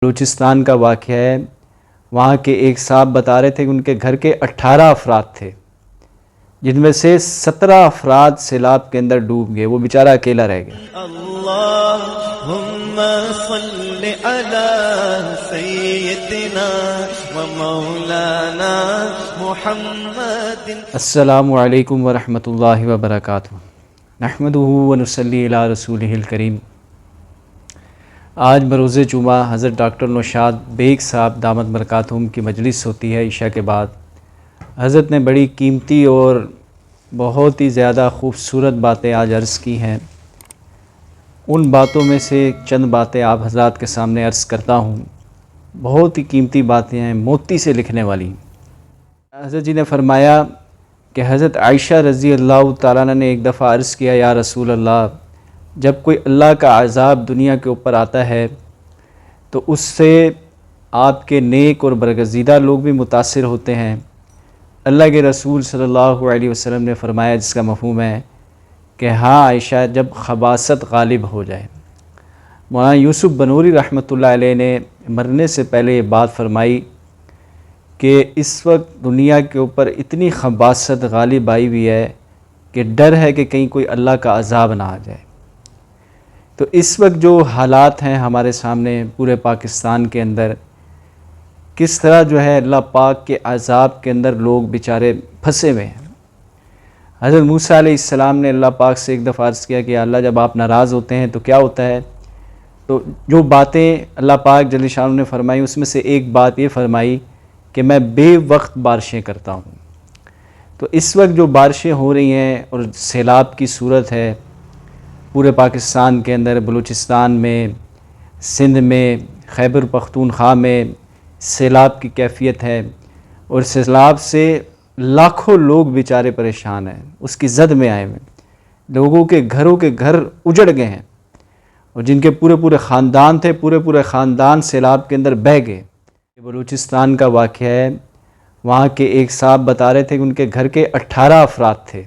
بلوچستان کا واقعہ ہے۔ وہاں کے ایک صاحب بتا رہے تھے کہ ان کے گھر کے 18 افراد تھے، جن میں سے 17 افراد سیلاب کے اندر ڈوب گئے، وہ بیچارہ اکیلا رہ گیا۔ اللہم صل علی سیدنا و مولانا محمد۔ السلام علیکم ورحمۃ اللہ وبرکاتہ۔ نحمدہ و نصلی علی رسولہ الکریم۔ آج بروز جمعہ حضرت ڈاکٹر نوشاد بیگ صاحب دامت برکاتہم کی مجلس ہوتی ہے عشاء کے بعد۔ حضرت نے بڑی قیمتی اور بہت ہی زیادہ خوبصورت باتیں آج عرض کی ہیں۔ ان باتوں میں سے چند باتیں آپ حضرات کے سامنے عرض کرتا ہوں۔ بہت ہی قیمتی باتیں ہیں، موتی سے لکھنے والی۔ حضرت جی نے فرمایا کہ حضرت عائشہ رضی اللہ تعالیٰ عنہ نے ایک دفعہ عرض کیا، یا رسول اللہ، جب کوئی اللہ کا عذاب دنیا کے اوپر آتا ہے تو اس سے آپ کے نیک اور برگزیدہ لوگ بھی متاثر ہوتے ہیں۔ اللہ کے رسول صلی اللہ علیہ وسلم نے فرمایا، جس کا مفہوم ہے کہ ہاں عائشہ، جب خباثت غالب ہو جائے۔ مولانا یوسف بنوری رحمۃ اللہ علیہ نے مرنے سے پہلے یہ بات فرمائی کہ اس وقت دنیا کے اوپر اتنی خباثت غالب آئی ہوئی ہے کہ ڈر ہے کہ کہیں کوئی اللہ کا عذاب نہ آ جائے۔ تو اس وقت جو حالات ہیں ہمارے سامنے پورے پاکستان کے اندر، کس طرح جو ہے اللہ پاک کے عذاب کے اندر لوگ بیچارے پھنسے ہوئے ہیں۔ حضرت موسیٰ علیہ السلام نے اللہ پاک سے ایک دفعہ عرض کیا کہ اللہ، جب آپ ناراض ہوتے ہیں تو کیا ہوتا ہے؟ تو جو باتیں اللہ پاک جل شانہ نے فرمائی، اس میں سے ایک بات یہ فرمائی کہ میں بے وقت بارشیں کرتا ہوں۔ تو اس وقت جو بارشیں ہو رہی ہیں اور سیلاب کی صورت ہے پورے پاکستان کے اندر، بلوچستان میں، سندھ میں، خیبر پختونخوا میں سیلاب کی کیفیت ہے، اور سیلاب سے لاکھوں لوگ بیچارے پریشان ہیں، اس کی زد میں آئے ہوئے ہیں۔ لوگوں کے گھروں کے گھر اجڑ گئے ہیں، اور جن کے پورے خاندان تھے، پورے خاندان سیلاب کے اندر بہہ گئے۔ بلوچستان کا واقعہ ہے۔ وہاں کے ایک صاحب بتا رہے تھے کہ ان کے گھر کے 18 افراد تھے،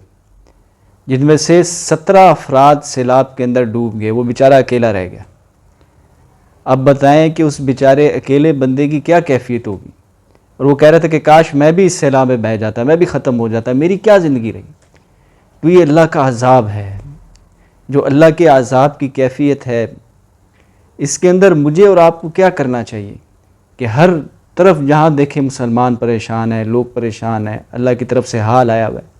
جن میں سے 17 افراد سیلاب کے اندر ڈوب گئے، وہ بیچارہ اکیلا رہ گیا۔ اب بتائیں کہ اس بیچارے اکیلے بندے کی کیا کیفیت ہوگی؟ اور وہ کہہ رہا تھا کہ کاش میں بھی اس سیلاب میں بہہ جاتا، میں بھی ختم ہو جاتا، میری کیا زندگی رہی۔ تو یہ اللہ کا عذاب ہے، جو اللہ کے عذاب کی کیفیت ہے، اس کے اندر مجھے اور آپ کو کیا کرنا چاہیے کہ ہر طرف جہاں دیکھیں مسلمان پریشان ہیں، لوگ پریشان ہیں، اللہ کی طرف سے حال آیا ہوا ہے۔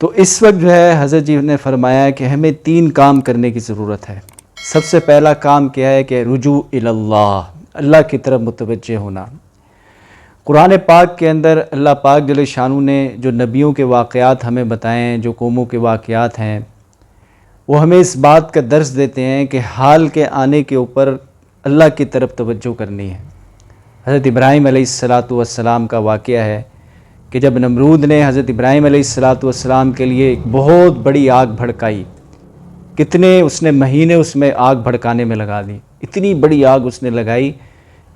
تو اس وقت جو ہے حضرت جی نے فرمایا کہ ہمیں 3 کام کرنے کی ضرورت ہے۔ سب سے پہلا کام کیا ہے کہ رجوع الی اللہ، اللہ کی طرف متوجہ ہونا۔ قرآن پاک کے اندر اللہ پاک جل شانہ نے جو نبیوں کے واقعات ہمیں بتائے ہیں، جو قوموں کے واقعات ہیں، وہ ہمیں اس بات کا درس دیتے ہیں کہ حال کے آنے کے اوپر اللہ کی طرف توجہ کرنی ہے۔ حضرت ابراہیم علیہ السلام کا واقعہ ہے کہ جب نمرود نے حضرت ابراہیم علیہ السلام کے لیے ایک بہت بڑی آگ بھڑکائی، کتنے اس نے مہینے اس میں آگ بھڑکانے میں لگا دی، اتنی بڑی آگ اس نے لگائی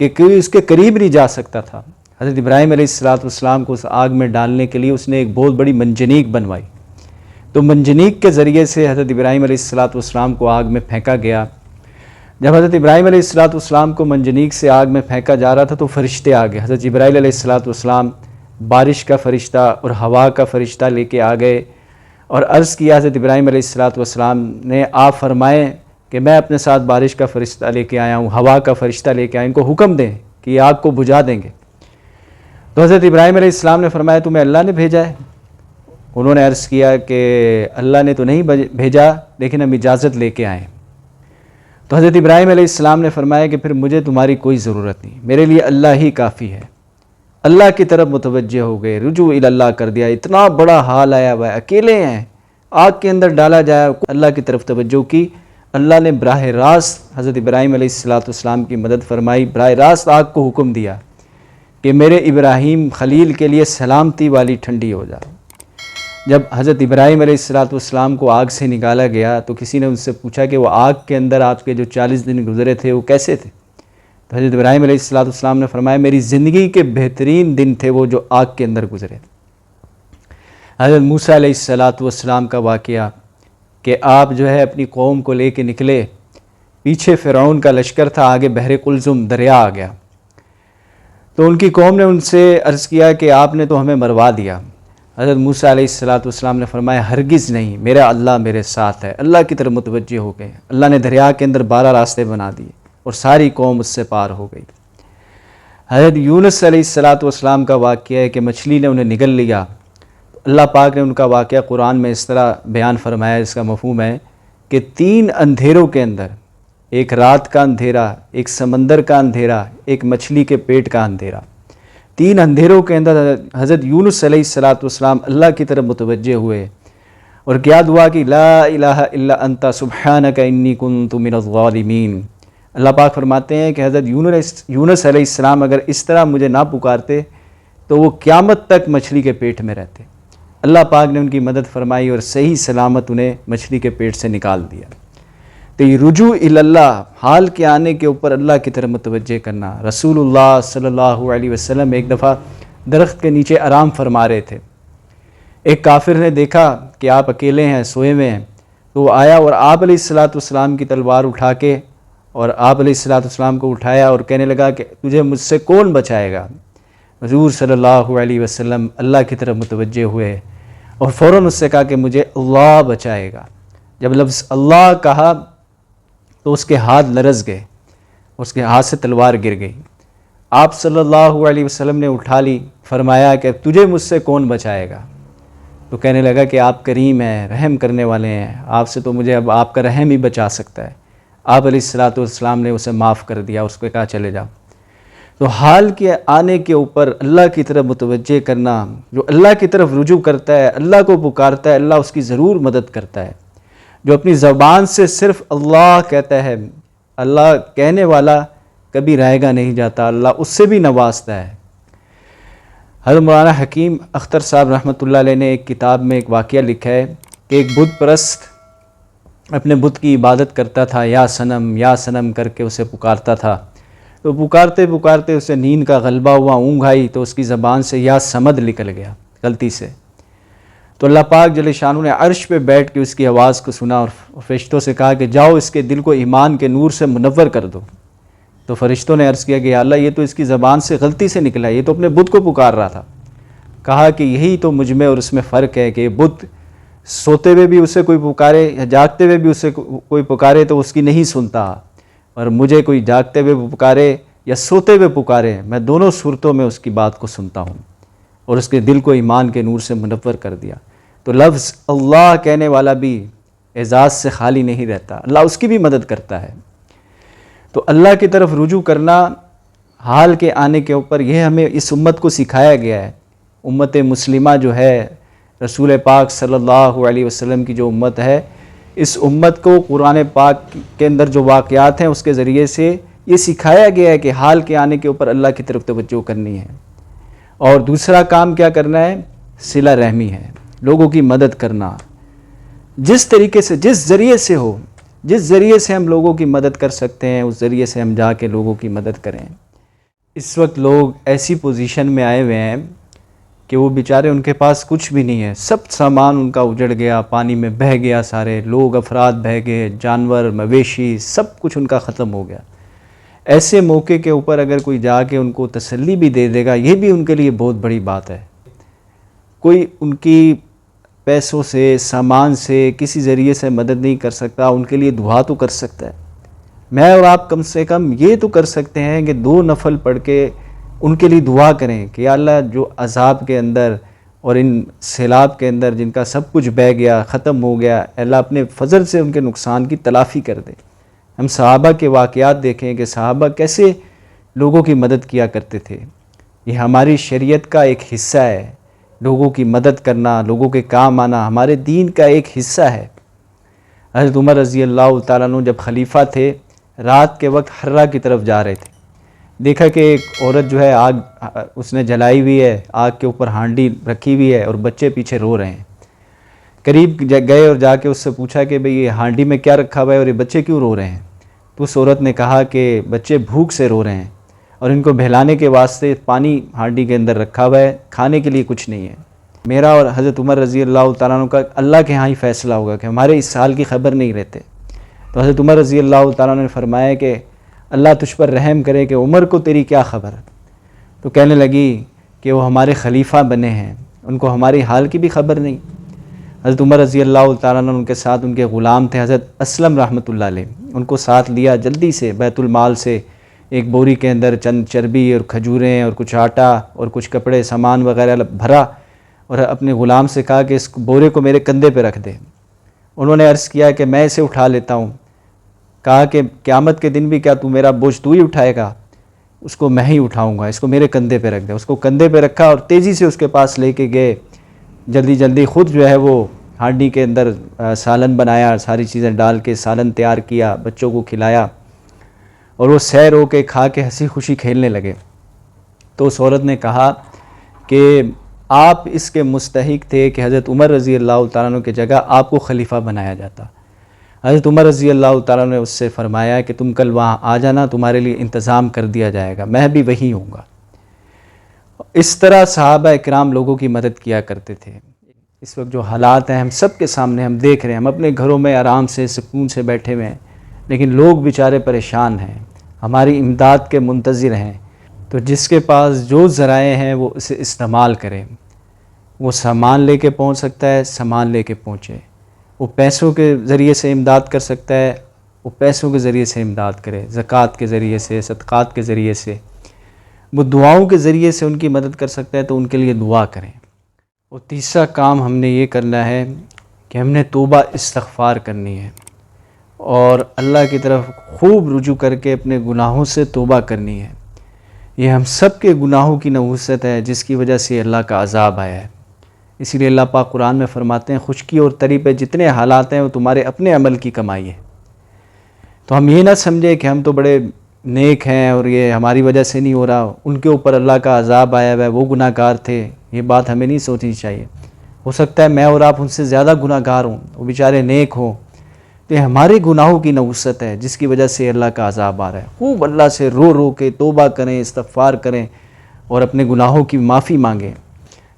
کہ کوئی اس کے قریب نہیں جا سکتا تھا۔ حضرت ابراہیم علیہ السلام کو اس آگ میں ڈالنے کے لیے اس نے ایک بہت بڑی منجنیق بنوائی۔ تو منجنیق کے ذریعے سے حضرت ابراہیم علیہ السلام کو آگ میں پھینکا گیا۔ جب حضرت ابراہیم علیہ السلام کو منجنیق سے آگ میں پھینکا جا رہا تھا تو فرشتے آ گئے۔ حضرت جبرائیل علیہ السلام بارش کا فرشتہ اور ہوا کا فرشتہ لے کے آ گئے اور عرض کیا حضرت ابراہیم علیہ السلام نے، آپ فرمائیں کہ میں اپنے ساتھ بارش کا فرشتہ لے کے آیا ہوں، ہوا کا فرشتہ لے کے آیا ہوں، ان کو حکم دیں کہ یہ آگ کو بجھا دیں گے۔ تو حضرت ابراہیم علیہ السلام نے فرمایا، تمہیں اللہ نے بھیجا ہے؟ انہوں نے عرض کیا کہ اللہ نے تو نہیں بھیجا، لیکن ہم اجازت لے کے آئے۔ تو حضرت ابراہیم علیہ السلام نے فرمایا کہ پھر مجھے تمہاری کوئی ضرورت نہیں، میرے لیے اللہ ہی کافی ہے۔ اللہ کی طرف متوجہ ہو گئے، رجوع الی اللہ کر دیا۔ اتنا بڑا حال آیا ہوا ہے، اکیلے ہیں، آگ کے اندر ڈالا جایا، اللہ کی طرف توجہ کی۔ اللہ نے براہ راست حضرت ابراہیم علیہ السلام کی مدد فرمائی، براہ راست آگ کو حکم دیا کہ میرے ابراہیم خلیل کے لیے سلامتی والی ٹھنڈی ہو جا۔ جب حضرت ابراہیم علیہ السلام کو آگ سے نکالا گیا تو کسی نے ان سے پوچھا کہ وہ آگ کے اندر آپ کے جو 40 دن گزرے تھے وہ کیسے تھے؟ تو حضرت ابراہیم علیہ السلام نے فرمایا، میری زندگی کے بہترین دن تھے وہ جو آگ کے اندر گزرے۔ حضرت موسیٰ علیہ السلام کا واقعہ کہ آپ جو ہے اپنی قوم کو لے کے نکلے، پیچھے فرعون کا لشکر تھا، آگے بحر قلزم دریا آ گیا۔ تو ان کی قوم نے ان سے عرض کیا کہ آپ نے تو ہمیں مروا دیا۔ حضرت موسیٰ علیہ السلام نے فرمایا ہرگز نہیں، میرا اللہ میرے ساتھ ہے۔ اللہ کی طرف متوجہ ہو گئے، اللہ نے دریا کے اندر 12 راستے بنا دیے اور ساری قوم اس سے پار ہو گئی۔ حضرت یونس علیہ السلام کا واقعہ ہے کہ مچھلی نے انہیں نگل لیا۔ اللہ پاک نے ان کا واقعہ قرآن میں اس طرح بیان فرمایا، اس کا مفہوم ہے کہ 3 اندھیروں کے اندر، ایک رات کا اندھیرا، ایک سمندر کا اندھیرا، ایک مچھلی کے پیٹ کا اندھیرا، 3 اندھیروں کے اندر حضرت یونس علیہ السلام اللہ کی طرف متوجہ ہوئے اور کیا دعا کی، لا الہ الا انت سبحانک انی کنت من الظالمین۔ اللہ پاک فرماتے ہیں کہ حضرت یونس علیہ السلام اگر اس طرح مجھے نہ پکارتے تو وہ قیامت تک مچھلی کے پیٹ میں رہتے۔ اللہ پاک نے ان کی مدد فرمائی اور صحیح سلامت انہیں مچھلی کے پیٹ سے نکال دیا۔ تو یہ رجوع اللہ، حال کے آنے کے اوپر اللہ کی طرف متوجہ کرنا۔ رسول اللہ صلی اللہ علیہ وسلم ایک دفعہ درخت کے نیچے آرام فرما رہے تھے، ایک کافر نے دیکھا کہ آپ اکیلے ہیں، سوئے ہوئے ہیں، تو وہ آیا اور آپ علیہ السلام کی تلوار اٹھا کے اور آپ علیہ السلام کو اٹھایا اور کہنے لگا کہ تجھے مجھ سے کون بچائے گا۔ حضور صلی اللہ علیہ وسلم اللہ کی طرف متوجہ ہوئے اور فوراً اس سے کہا کہ مجھے اللہ بچائے گا۔ جب لفظ اللہ کہا تو اس کے ہاتھ لرز گئے، اس کے ہاتھ سے تلوار گر گئی۔ آپ صلی اللہ علیہ وسلم نے اٹھا لی، فرمایا کہ تجھے مجھ سے کون بچائے گا؟ تو کہنے لگا کہ آپ کریم ہیں، رحم کرنے والے ہیں، آپ سے تو مجھے اب آپ کا رحم ہی بچا سکتا ہے۔ آپ علیہ السلام نے اسے معاف کر دیا، اس کو کہا چلے جاؤ۔ تو حال کے آنے کے اوپر اللہ کی طرف متوجہ کرنا، جو اللہ کی طرف رجوع کرتا ہے، اللہ کو پکارتا ہے، اللہ اس کی ضرور مدد کرتا ہے۔ جو اپنی زبان سے صرف اللہ کہتا ہے، اللہ کہنے والا کبھی رائے گا نہیں جاتا، اللہ اس سے بھی نوازتا ہے۔ حضرت مولانا حکیم اختر صاحب رحمۃ اللہ علیہ نے ایک کتاب میں ایک واقعہ لکھا ہے کہ ایک بت پرست اپنے بت کی عبادت کرتا تھا، یا سنم کر کے اسے پکارتا تھا۔ تو پکارتے پکارتے اسے نیند کا غلبہ ہوا، اونگ آئی تو اس کی زبان سے یا سمد نکل گیا غلطی سے۔ تو اللہ پاک جل شانہ نے عرش پہ بیٹھ کے اس کی آواز کو سنا اور فرشتوں سے کہا کہ جاؤ اس کے دل کو ایمان کے نور سے منور کر دو۔ تو فرشتوں نے عرض کیا کہ یا اللہ یہ تو اس کی زبان سے غلطی سے نکلا، یہ تو اپنے بت کو پکار رہا تھا۔ کہا کہ یہی تو مجھ میں اور اس میں فرق ہے کہ یہ بت سوتے ہوئے بھی اسے کوئی پکارے یا جاگتے ہوئے بھی اسے کوئی پکارے تو اس کی نہیں سنتا، اور مجھے کوئی جاگتے ہوئے پکارے یا سوتے ہوئے پکارے، میں دونوں صورتوں میں اس کی بات کو سنتا ہوں، اور اس کے دل کو ایمان کے نور سے منور کر دیا۔ تو لفظ اللہ کہنے والا بھی اعزاز سے خالی نہیں رہتا، اللہ اس کی بھی مدد کرتا ہے۔ تو اللہ کی طرف رجوع کرنا حال کے آنے کے اوپر، یہ ہمیں اس امت کو سکھایا گیا ہے۔ امت مسلمہ جو ہے، رسول پاک صلی اللہ علیہ وسلم کی جو امت ہے، اس امت کو قرآن پاک کے اندر جو واقعات ہیں اس کے ذریعے سے یہ سکھایا گیا ہے کہ حال کے آنے کے اوپر اللہ کی طرف توجہ کرنی ہے۔ اور دوسرا کام کیا کرنا ہے؟ صلہ رحمی ہے، لوگوں کی مدد کرنا، جس طریقے سے، جس ذریعے سے ہو، جس ذریعے سے ہم لوگوں کی مدد کر سکتے ہیں اس ذریعے سے ہم جا کے لوگوں کی مدد کریں۔ اس وقت لوگ ایسی پوزیشن میں آئے ہوئے ہیں کہ وہ بیچارے ان کے پاس کچھ بھی نہیں ہے، سب سامان ان کا اجڑ گیا، پانی میں بہہ گیا، سارے لوگ افراد بہہ گئے، جانور مویشی سب کچھ ان کا ختم ہو گیا۔ ایسے موقع کے اوپر اگر کوئی جا کے ان کو تسلی بھی دے دے گا، یہ بھی ان کے لیے بہت بڑی بات ہے۔ کوئی ان کی پیسوں سے، سامان سے، کسی ذریعے سے مدد نہیں کر سکتا، ان کے لیے دعا تو کر سکتا ہے۔ میں اور آپ کم سے کم یہ تو کر سکتے ہیں کہ 2 نفل پڑھ کے ان کے لیے دعا کریں کہ یا اللہ جو عذاب کے اندر اور ان سیلاب کے اندر جن کا سب کچھ بہہ گیا، ختم ہو گیا، اللہ اپنے فضل سے ان کے نقصان کی تلافی کر دے۔ ہم صحابہ کے واقعات دیکھیں کہ صحابہ کیسے لوگوں کی مدد کیا کرتے تھے۔ یہ ہماری شریعت کا ایک حصہ ہے، لوگوں کی مدد کرنا، لوگوں کے کام آنا ہمارے دین کا ایک حصہ ہے۔ حضرت عمر رضی اللہ تعالیٰ عنہ جب خلیفہ تھے، رات کے وقت حرہ کی طرف جا رہے تھے، دیکھا کہ ایک عورت جو ہے آگ اس نے جلائی ہوئی ہے، آگ کے اوپر ہانڈی رکھی ہوئی ہے اور بچے پیچھے رو رہے ہیں۔ قریب گئے اور جا کے اس سے پوچھا کہ بھئی یہ ہانڈی میں کیا رکھا ہوا ہے اور یہ بچے کیوں رو رہے ہیں؟ تو اس عورت نے کہا کہ بچے بھوک سے رو رہے ہیں اور ان کو بہلانے کے واسطے پانی ہانڈی کے اندر رکھا ہوا ہے، کھانے کے لیے کچھ نہیں ہے۔ میرا اور حضرت عمر رضی اللہ تعالیٰ عنہ کا اللہ کے ہاں ہی فیصلہ ہوگا کہ ہمارے اس حال کی خبر نہیں رہتے۔ تو حضرت عمر رضی اللہ تعالیٰ عنہ نے فرمایا کہ اللہ تجھ پر رحم کرے کہ عمر کو تیری کیا خبر ہے؟ تو کہنے لگی کہ وہ ہمارے خلیفہ بنے ہیں، ان کو ہماری حال کی بھی خبر نہیں۔ حضرت عمر رضی اللہ تعالیٰ عنہ ان کے ساتھ ان کے غلام تھے حضرت اسلم رحمۃ اللہ علیہ، ان کو ساتھ لیا، جلدی سے بیت المال سے ایک بوری کے اندر چند چربی اور کھجوریں اور کچھ آٹا اور کچھ کپڑے سامان وغیرہ بھرا، اور اپنے غلام سے کہا کہ اس بورے کو میرے کندھے پہ رکھ دے۔ انہوں نے عرض کیا کہ میں اسے اٹھا لیتا ہوں۔ کہا کہ قیامت کے دن بھی کیا تو میرا بوجھ تو ہی اٹھائے گا؟ اس کو میں ہی اٹھاؤں گا، اس کو میرے کندھے پہ رکھ دے۔ اس کو کندھے پہ رکھا اور تیزی سے اس کے پاس لے کے گئے، جلدی جلدی خود جو ہے وہ ہانڈی کے اندر سالن بنایا، ساری چیزیں ڈال کے سالن تیار کیا، بچوں کو کھلایا، اور وہ سیر ہو کے کھا کے ہنسی خوشی کھیلنے لگے۔ تو اس عورت نے کہا کہ آپ اس کے مستحق تھے کہ حضرت عمر رضی اللہ تعالیٰ عنہ کی جگہ آپ کو خلیفہ بنایا جاتا۔ حضرت عمر رضی اللہ تعالیٰ عنہ نے اس سے فرمایا کہ تم کل وہاں آ جانا، تمہارے لیے انتظام کر دیا جائے گا، میں بھی وہی ہوں گا۔ اس طرح صحابہ اکرام لوگوں کی مدد کیا کرتے تھے۔ اس وقت جو حالات ہیں ہم سب کے سامنے ہم دیکھ رہے ہیں، ہم اپنے گھروں میں آرام سے سکون سے بیٹھے ہوئے ہیں، لیکن لوگ بیچارے پریشان ہیں، ہماری امداد کے منتظر ہیں۔ تو جس کے پاس جو ذرائع ہیں وہ اسے استعمال کرے، وہ سامان لے کے پہنچ سکتا ہے سامان لے کے پہنچے، وہ پیسوں کے ذریعے سے امداد کر سکتا ہے وہ پیسوں کے ذریعے سے امداد کرے، زکوٰۃ کے ذریعے سے، صدقات کے ذریعے سے، وہ دعاؤں کے ذریعے سے ان کی مدد کر سکتا ہے تو ان کے لیے دعا کریں۔ اور تیسرا کام ہم نے یہ کرنا ہے کہ ہم نے توبہ استغفار کرنی ہے اور اللہ کی طرف خوب رجوع کر کے اپنے گناہوں سے توبہ کرنی ہے۔ یہ ہم سب کے گناہوں کی نحوست ہے جس کی وجہ سے اللہ کا عذاب آیا ہے۔ اسی لیے اللہ پاک قرآن میں فرماتے ہیں خشکی اور تری پہ جتنے حالات ہیں وہ تمہارے اپنے عمل کی کمائی ہے۔ تو ہم یہ نہ سمجھیں کہ ہم تو بڑے نیک ہیں اور یہ ہماری وجہ سے نہیں ہو رہا، ان کے اوپر اللہ کا عذاب آیا ہوا ہے، وہ گناہ گار تھے، یہ بات ہمیں نہیں سوچنی چاہیے۔ ہو سکتا ہے میں اور آپ ان سے زیادہ گناہ گار ہوں، وہ بیچارے نیک ہوں، تو یہ ہمارے گناہوں کی نحوست ہے جس کی وجہ سے اللہ کا عذاب آ رہا ہے۔ خوب اللہ سے رو رو کے توبہ کریں، استغفار کریں اور اپنے گناہوں کی معافی مانگیں۔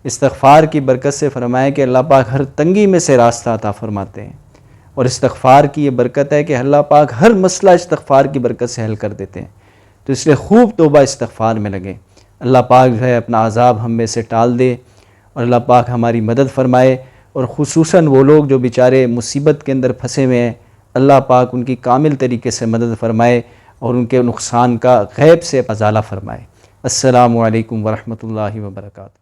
استغفار کی برکت سے فرمایا کہ اللہ پاک ہر تنگی میں سے راستہ عطا فرماتے ہیں، اور استغفار کی یہ برکت ہے کہ اللہ پاک ہر مسئلہ استغفار کی برکت سے حل کر دیتے ہیں۔ تو اس لیے خوب توبہ استغفار میں لگیں، اللہ پاک جو ہے اپنا عذاب ہم میں سے ٹال دے اور اللہ پاک ہماری مدد فرمائے، اور خصوصاً وہ لوگ جو بیچارے مصیبت کے اندر پھنسے ہوئے ہیں اللہ پاک ان کی کامل طریقے سے مدد فرمائے اور ان کے نقصان کا غیب سے ازالہ فرمائے۔ السلام علیکم ورحمۃ اللہ وبرکاتہ۔